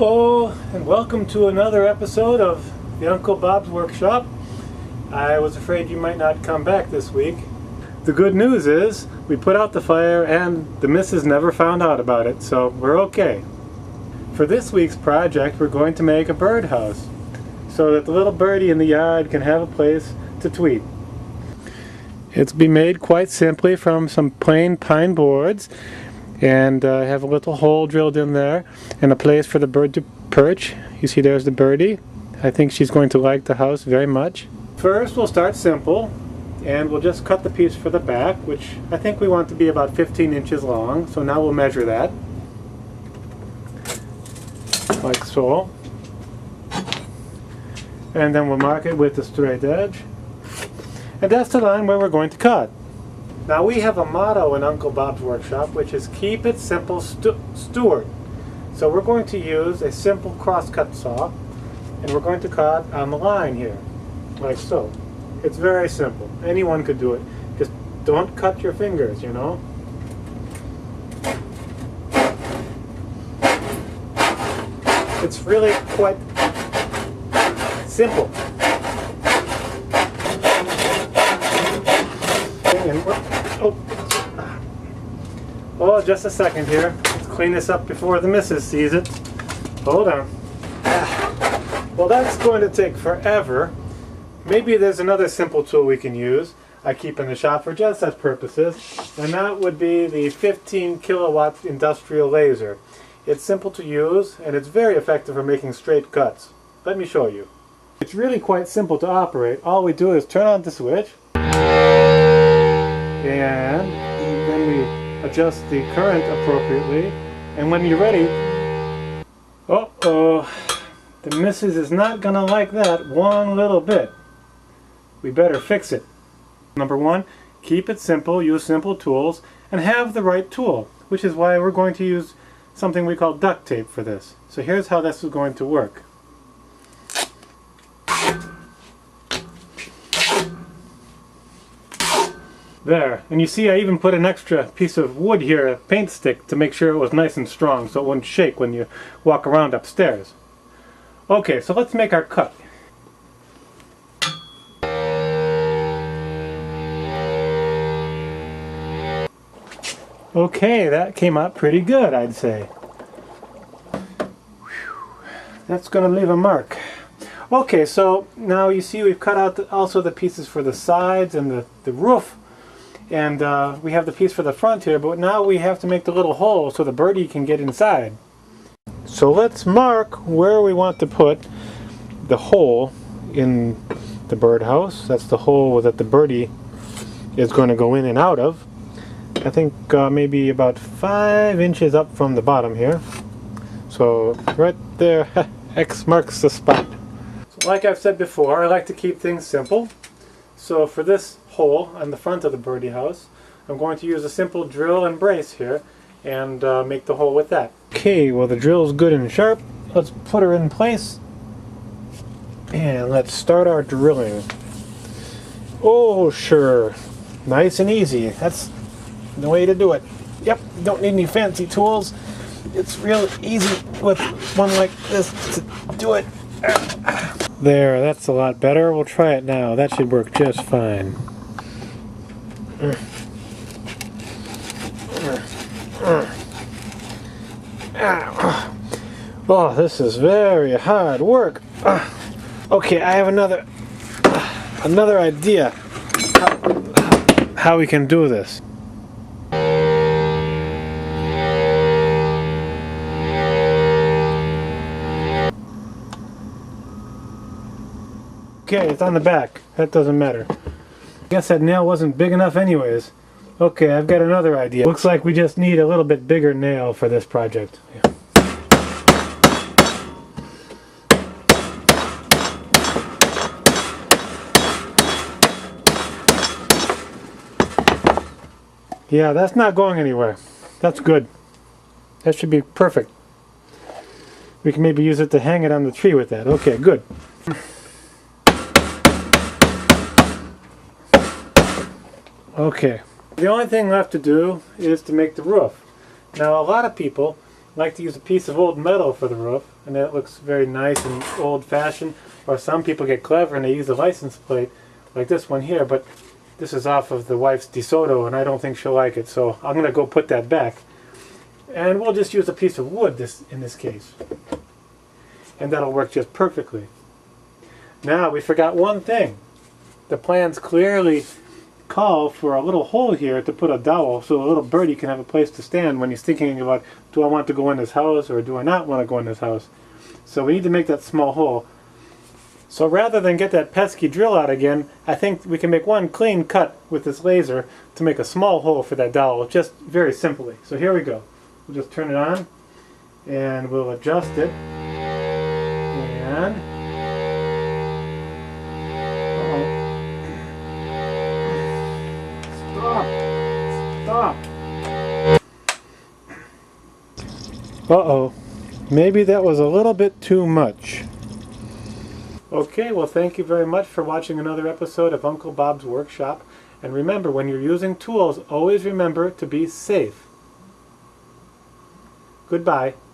Hello and welcome to another episode of the Uncle Bob's Workshop. I was afraid you might not come back this week. The good news is we put out the fire and the missus never found out about it, so we're okay. For this week's project we're going to make a birdhouse so that the little birdie in the yard can have a place to tweet. It's be made quite simply from some plain pine boards and have a little hole drilled in there and a place for the bird to perch. You see there's the birdie. I think she's going to like the house very much. First we'll start simple and we'll just cut the piece for the back, which I think we want to be about 15 inches long. So now we'll measure that like so, and then we'll mark it with the straight edge, and that's the line where we're going to cut. Now we have a motto in Uncle Bob's Workshop, which is keep it simple, Stuart. So we're going to use a simple crosscut saw and we're going to cut on the line here, like so. It's very simple. Anyone could do it. Just don't cut your fingers, you know. It's really quite simple. Oh, just a second here. Let's clean this up before the missus sees it. Hold on. Well, that's going to take forever. Maybe there's another simple tool we can use. I keep in the shop for just such purposes, and that would be the 15 kilowatt industrial laser. It's simple to use and it's very effective for making straight cuts. Let me show you. It's really quite simple to operate. All we do is turn on the switch and then we adjust the current appropriately, and when you're ready, the missus is not gonna like that one little bit. We better fix it. Number one, keep it simple, use simple tools, and have the right tool, which is why we're going to use something we call duct tape for this. So here's how this is going to work. There, and you see I even put an extra piece of wood here, a paint stick, to make sure it was nice and strong so it wouldn't shake when you walk around upstairs. Okay, so let's make our cut. Okay, that came out pretty good, I'd say. Whew. That's going to leave a mark. Okay, so now you see we've cut out also the pieces for the sides and the roof. And we have the piece for the front here, but now we have to make the little hole so the birdie can get inside. So let's mark where we want to put the hole in the birdhouse. That's the hole that the birdie is going to go in and out of. I think maybe about 5 inches up from the bottom here. So right there, X marks the spot. So like I've said before, I like to keep things simple. So for this hole on the front of the birdie house, I'm going to use a simple drill and brace here and make the hole with that. Okay, well the drill's good and sharp. Let's put her in place and let's start our drilling. Oh sure, nice and easy. That's the way to do it. Yep, don't need any fancy tools. It's real easy with one like this to do it. There, that's a lot better. We'll try it now. That should work just fine. Oh, this is very hard work. Okay, I have another idea how we can do this. Okay, it's on the back. That doesn't matter. I guess that nail wasn't big enough anyways. Okay, I've got another idea. Looks like we just need a little bit bigger nail for this project. Yeah, that's not going anywhere. That's good. That should be perfect. We can maybe use it to hang it on the tree with that. Okay, good. Okay, the only thing left to do is to make the roof. Now a lot of people like to use a piece of old metal for the roof, and that looks very nice and old-fashioned. Or some people get clever and they use a license plate like this one here, but this is off of the wife's DeSoto and I don't think she'll like it, so I'm going to go put that back. And we'll just use a piece of wood in this case. And that'll work just perfectly. Now we forgot one thing. The plans clearly call for a little hole here to put a dowel so a little birdie can have a place to stand when he's thinking about, do I want to go in this house or do I not want to go in this house? So we need to make that small hole. So rather than get that pesky drill out again, I think we can make one clean cut with this laser to make a small hole for that dowel, just very simply. So here we go. We'll just turn it on and we'll adjust it. And stop. Uh-oh. Maybe that was a little bit too much. Okay, well thank you very much for watching another episode of Uncle Bob's Workshop. And remember, when you're using tools, always remember to be safe. Goodbye.